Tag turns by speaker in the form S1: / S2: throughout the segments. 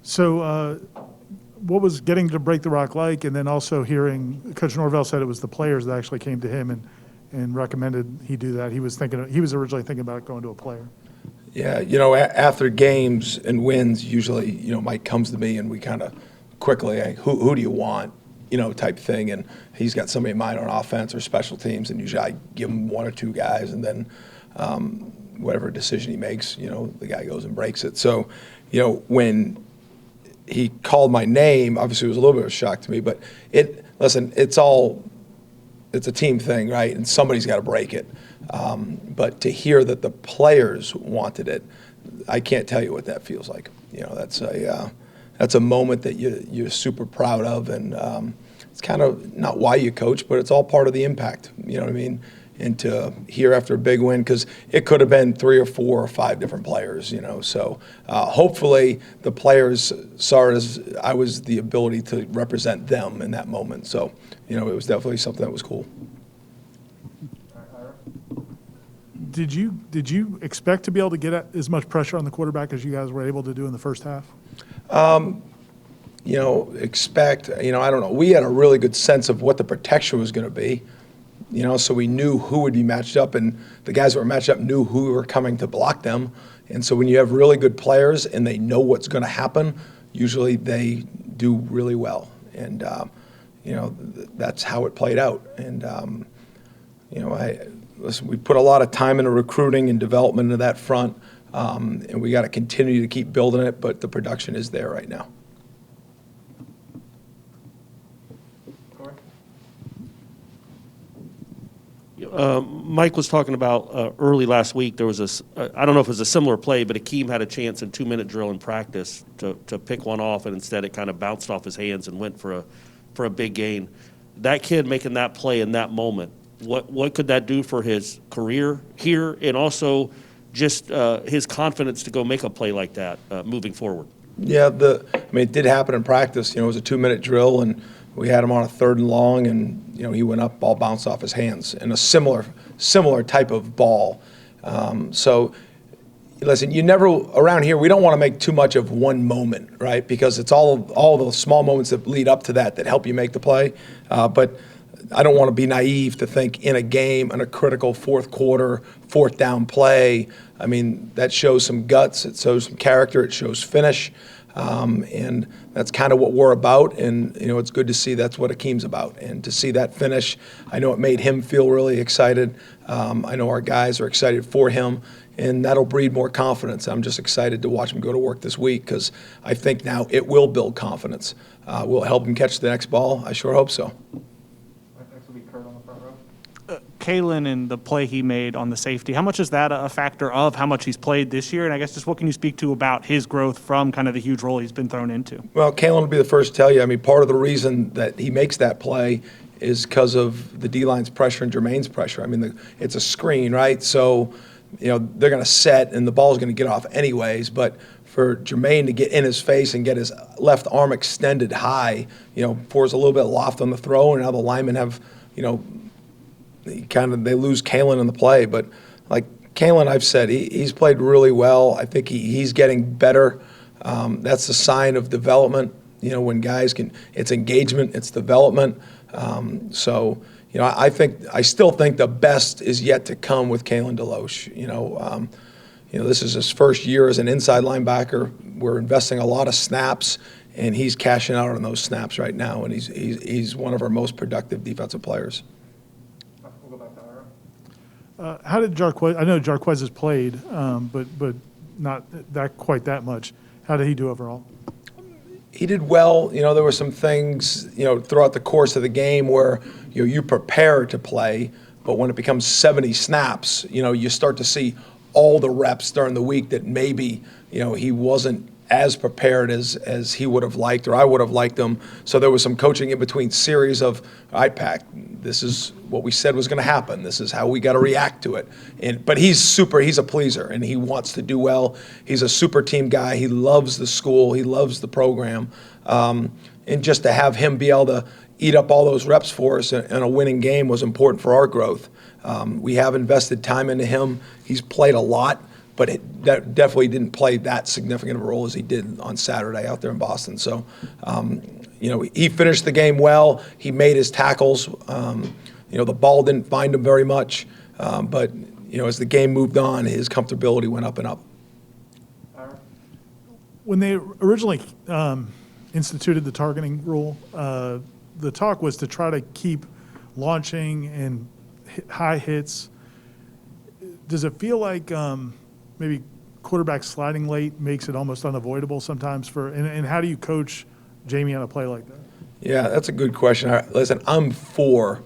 S1: So what was getting to Break the Rock like, and then also hearing Coach Norvell said it was the players that actually came to him and recommended he do that. He was originally thinking about going to a player.
S2: Yeah, after games and wins, usually, Mike comes to me and we kind of quickly, like, who do you want, type thing. And he's got somebody in mind on offense or special teams, and usually I give him one or two guys, and then whatever decision he makes, the guy goes and breaks it. So, when he called my name, obviously it was a little bit of a shock to me, but it's a team thing, right? And somebody's got to break it. But to hear that the players wanted it, I can't tell you what that feels like. That's a moment that you're super proud of, and it's kind of not why you coach, but it's all part of the impact. You know what I mean? And to hear after a big win, because it could have been 3 or 4 or 5 different players. So hopefully the players saw it as I was the ability to represent them in that moment. So it was definitely something that was cool.
S1: Did you expect to be able to get as much pressure on the quarterback as you guys were able to do in the first half?
S2: I don't know. We had a really good sense of what the protection was going to be, so we knew who would be matched up, and the guys that were matched up knew who were coming to block them. And so when you have really good players and they know what's going to happen, usually they do really well. And, that's how it played out. And, listen, we put a lot of time into recruiting and development into that front, and we got to continue to keep building it, but the production is there right now.
S3: Mike was talking about early last week, there was I don't know if it was a similar play, but Akeem had a chance in 2-minute drill in practice to pick one off, and instead it kind of bounced off his hands and went for a big gain. That kid making that play in that moment, what could that do for his career here, and also just his confidence to go make a play like that moving forward?
S2: Yeah, it did happen in practice. It was a 2-minute drill, and we had him on a 3rd and long, and he went up, ball bounced off his hands, and a similar type of ball. So, listen, you never around here. We don't want to make too much of one moment, right? Because it's all those small moments that lead up to that help you make the play. But I don't want to be naive to think in a game, in a critical 4th quarter, 4th down play. That shows some guts. It shows some character. It shows finish. And that's kind of what we're about, and it's good to see that's what Akeem's about, and to see that finish, I know it made him feel really excited. I know our guys are excited for him, and that'll breed more confidence. I'm just excited to watch him go to work this week, because I think now it will build confidence. Will it help him catch the next ball? I sure hope so.
S4: Kailin and the play he made on the safety, how much is that a factor of how much he's played this year? And I guess just what can you speak to about his growth from kind of the huge role he's been thrown into?
S2: Well, Kailin will be the first to tell you. Part of the reason that he makes that play is because of the D-line's pressure and Jermaine's pressure. It's a screen, right? So, they're going to set and the ball's going to get off anyways. But for Jermaine to get in his face and get his left arm extended high, pours a little bit of loft on the throw, and now the linemen have, they lose Kailin in the play. But like Kailin, I've said, he's played really well. I think he's getting better. That's a sign of development. When guys it's engagement, it's development. I still think the best is yet to come with Kailin Delosh. This is his first year as an inside linebacker. We're investing a lot of snaps, and he's cashing out on those snaps right now, and he's one of our most productive defensive players.
S1: How did Jaroquez? I know Jaroquez has played, but not quite that much. How did he do overall?
S2: He did well. There were some things, throughout the course of the game where you prepare to play, but when it becomes 70 snaps, you start to see all the reps during the week that maybe he wasn't as prepared as he would have liked, or I would have liked him. So there was some coaching in between series of, all right, Pac, this is what we said was going to happen. This is how we got to react to it. But he's a pleaser, and he wants to do well. He's a super team guy. He loves the school. He loves the program. And just to have him be able to eat up all those reps for us in a winning game was important for our growth. We have invested time into him. He's played a lot, but that definitely didn't play that significant of a role as he did on Saturday out there in Boston. So, he finished the game well. He made his tackles. The ball didn't find him very much, but as the game moved on, his comfortability went up and up.
S1: When they originally instituted the targeting rule, the talk was to try to keep launching and high hits. Does it feel like maybe quarterback sliding late makes it almost unavoidable sometimes and how do you coach Jamie on a play like that?
S2: Yeah, that's a good question. Listen, I'm for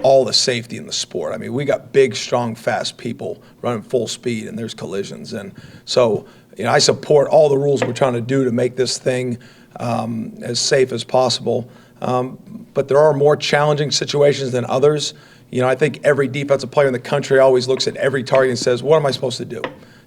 S2: all the safety in the sport. I mean, we got big, strong, fast people running full speed, and there's collisions. And so, I support all the rules we're trying to do to make this thing as safe as possible. But there are more challenging situations than others. I think every defensive player in the country always looks at every target and says, what am I supposed to do?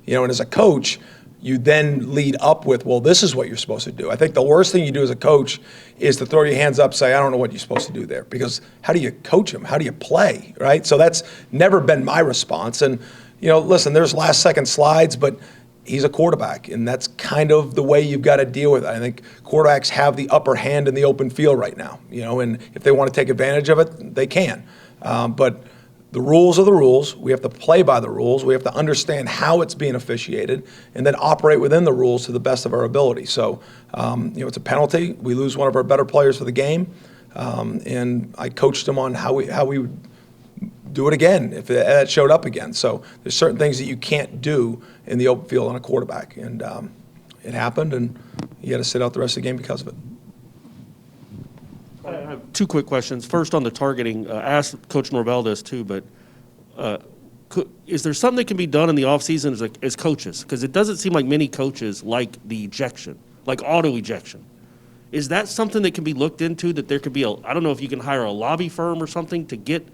S2: And as a coach, you then lead up with, well, this is what you're supposed to do. I think the worst thing you do as a coach is to throw your hands up, say, I don't know what you're supposed to do there. Because how do you coach them? How do you play, right? So that's never been my response. And, listen, there's last-second slides, but he's a quarterback, and that's kind of the way you've got to deal with it. I think quarterbacks have the upper hand in the open field right now, and if they want to take advantage of it, they can. But the rules are the rules. We have to play by the rules. We have to understand how it's being officiated and then operate within the rules to the best of our ability. So, it's a penalty. We lose one of our better players for the game. And I coached him on how we would do it again if it showed up again. So there's certain things that you can't do in the open field on a quarterback. And it happened, and you got to sit out the rest of the game because of it.
S3: I have two quick questions. First, on the targeting, I asked Coach Norvell this too, but is there something that can be done in the offseason as coaches? Because it doesn't seem like many coaches like the ejection, like auto ejection. Is that something that can be looked into, that there could be I don't know if you can hire a lobby firm or something to get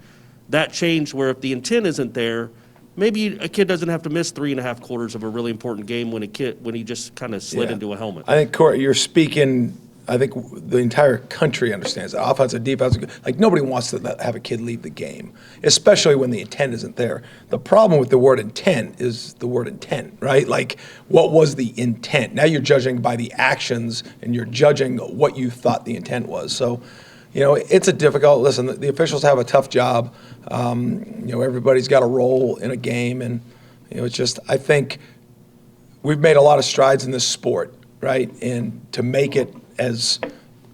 S3: that change where if the intent isn't there, maybe a kid doesn't have to miss 3.5 quarters of a really important game when he just kind of slid into a helmet.
S2: I think, Corey, you're speaking – I think the entire country understands that. Offensive, defensive, like nobody wants to have a kid leave the game, especially when the intent isn't there. The problem with the word intent is the word intent, right? Like, what was the intent? Now you're judging by the actions, and you're judging what you thought the intent was. So, it's a difficult – listen, the officials have a tough job. Everybody's got a role in a game, and, it's just – I think we've made a lot of strides in this sport, right? And to make it as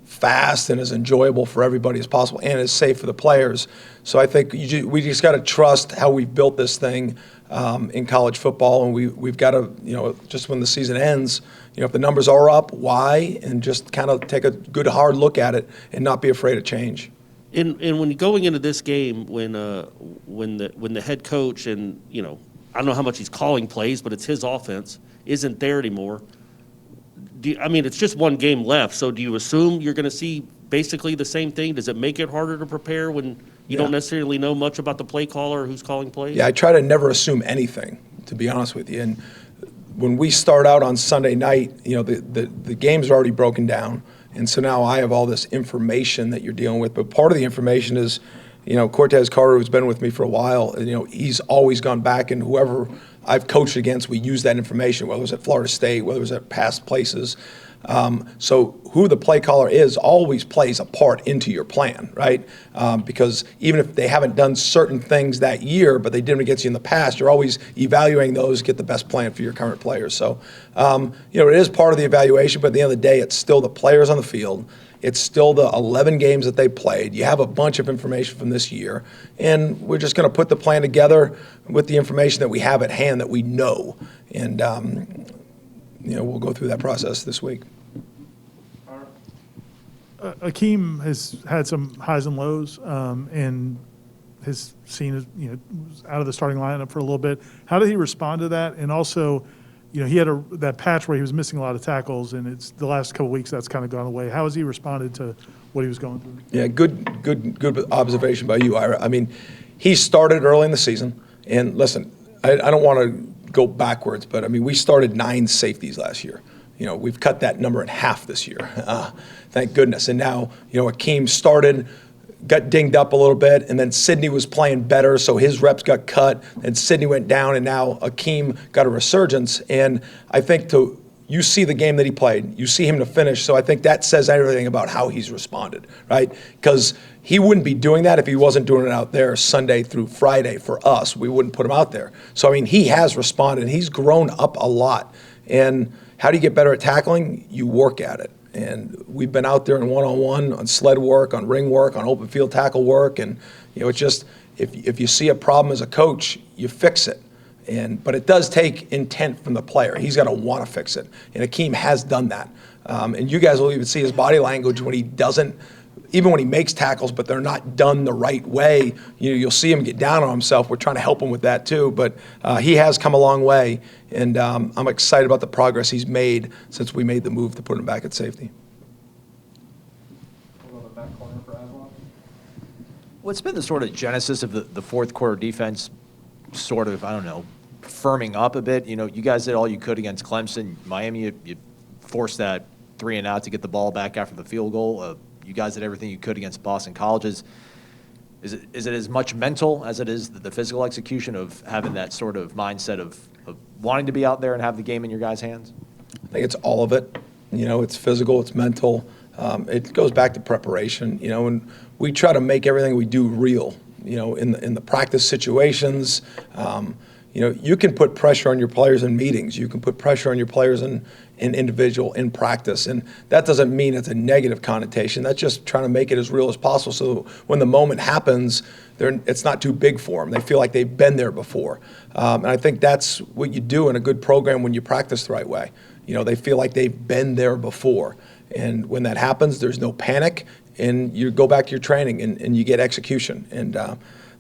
S2: fast and as enjoyable for everybody as possible and as safe for the players. So I think we just got to trust how we've built this thing in college football, and we've got to, just when the season ends, if the numbers are up, why? And just kind of take a good hard look at it and not be afraid of change.
S3: And when going into this game, when the head coach and I don't know how much he's calling plays, but it's his offense isn't there anymore. It's just one game left, so do you assume you're going to see basically the same thing? Does it make it harder to prepare when you don't necessarily know much about the play caller or who's calling plays?
S2: Yeah, I try to never assume anything, to be honest with you. And when we start out on Sunday night, the games are already broken down, and so now I have all this information that you're dealing with. But part of the information is, Cortez Carter, who's been with me for a while, he's always gone back, and whoever I've coached against, we use that information, whether it was at Florida State, whether it was at past places. So who the play caller is always plays a part into your plan, right? Because even if they haven't done certain things that year, but they did them against you in the past, you're always evaluating those, get the best plan for your current players. So, it is part of the evaluation, but at the end of the day, it's still the players on the field. It's still the 11 games that they played. You have a bunch of information from this year, and we're just going to put the plan together with the information that we have at hand that we know. And, we'll go through that process this week.
S1: Akeem has had some highs and lows and has seen, was out of the starting lineup for a little bit. How did he respond to that? And also, he had that patch where he was missing a lot of tackles, and it's the last couple of weeks that's kind of gone away. How has he responded to what he was going through?
S2: Yeah, good observation by you, Ira. He started early in the season, and listen, I don't want to go backwards, but we started 9 safeties last year. We've cut that number in half this year. Thank goodness. And now, Akeem started, got dinged up a little bit, and then Sidney was playing better, so his reps got cut, and Sidney went down, and now Akeem got a resurgence. And I think you see the game that he played, you see him to finish, so I think that says everything about how he's responded, right? Because he wouldn't be doing that if he wasn't doing it out there Sunday through Friday for us. We wouldn't put him out there. So, I mean, he has responded. He's grown up a lot. And how do you get better at tackling? You work at it. And we've been out there in one-on-one, on sled work, on ring work, on open field tackle work. And, it's just, if you see a problem as a coach, you fix it. But it does take intent from the player. He's got to want to fix it. And Akeem has done that. And you guys will even see his body language when he doesn't, even when he makes tackles, but they're not done the right way. You'll see him get down on himself. We're trying to help him with that too. But he has come a long way. And I'm excited about the progress he's made since we made the move to put him back at safety.
S5: What's been the sort of genesis of the fourth quarter defense sort of, I don't know, firming up a bit? You guys did all you could against Clemson. Miami, you forced that 3-and-out to get the ball back after the field goal. You guys did everything you could against Boston Colleges. Is it as much mental as it is the physical execution of having that sort of mindset of wanting to be out there and have the game in your guys' hands?
S2: I think it's all of it. It's physical, it's mental. It goes back to preparation, and we try to make everything we do real, in the practice situations. You can put pressure on your players in meetings. You can put pressure on your players in individual, in practice. And that doesn't mean it's a negative connotation. That's just trying to make it as real as possible so when the moment happens, it's not too big for them. They feel like they've been there before. And I think that's what you do in a good program when you practice the right way. They feel like they've been there before. And when that happens, there's no panic, and you go back to your training and you get execution. And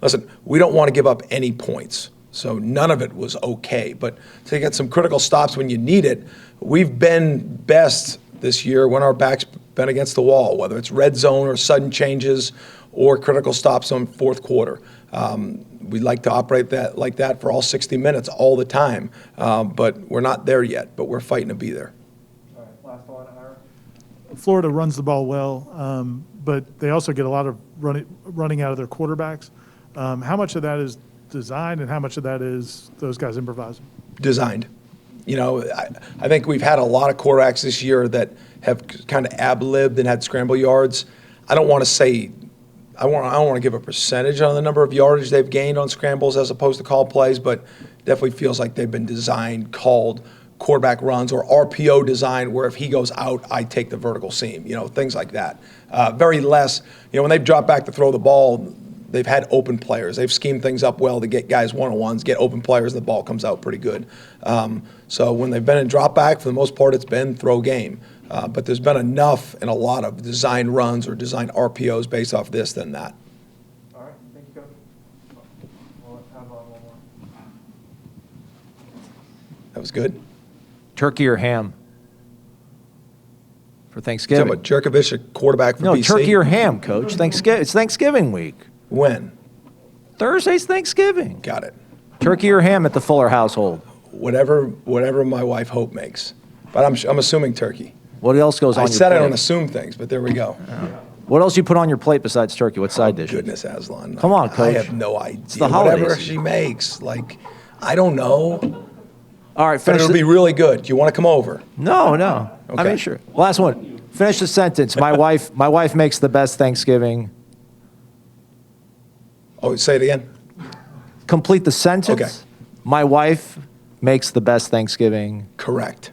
S2: listen, we don't want to give up any points. So none of it was okay. But to get some critical stops when you need it, we've been best this year when our back's been against the wall, whether it's red zone or sudden changes or critical stops on fourth quarter. We like to operate like that for all 60 minutes all the time. But we're not there yet, but we're fighting to be there.
S4: All right, last one, Ira.
S1: Florida runs the ball well, but they also get a lot of running out of their quarterbacks. How much of that is designed and how much of that is those guys improvising?
S2: Designed. I think we've had a lot of quarterbacks this year that have kind of ad-libbed and had scramble yards. I don't want to say, I don't want to give a percentage on the number of yardage they've gained on scrambles as opposed to called plays, but definitely feels like they've been designed, called quarterback runs or RPO design where if he goes out, I take the vertical seam, things like that. Very less, when they've dropped back to throw the ball, they've had open players. They've schemed things up well to get guys one-on-ones, get open players, and the ball comes out pretty good. So when they've been in drop back, for the most part, it's been throw game. But there's been enough and a lot of design runs or design RPOs based off this than that.
S4: All right, thank you, Coach. We'll have one more.
S2: That was good.
S5: Turkey or ham for
S2: Talking
S5: Thanksgiving?
S2: about Jaroquez, a quarterback for
S5: No,
S2: BC.
S5: turkey or ham, Coach. It's Thanksgiving week.
S2: When?
S5: Thursday's Thanksgiving.
S2: Got it.
S5: Turkey or ham at the Fuller household?
S2: Whatever my wife Hope makes. But I'm assuming turkey.
S5: What else goes on
S2: I
S5: your
S2: said
S5: plate?
S2: I don't assume things, but there we go.
S5: What else you put on your plate besides turkey? What side dishes?
S2: Goodness, Aslan.
S5: Come on, Coach.
S2: I have no idea.
S5: the holiday
S2: Whatever
S5: season.
S2: she makes, I don't know.
S5: All right,
S2: But
S5: finish.
S2: it'll be really good. Do you want to come over?
S5: No. I
S2: Okay.
S5: mean, sure. Last one. Finish the sentence. My wife makes the best Thanksgiving.
S2: Oh, say it again.
S5: Complete the sentence.
S2: Okay.
S5: My wife makes the best Thanksgiving.
S2: Correct.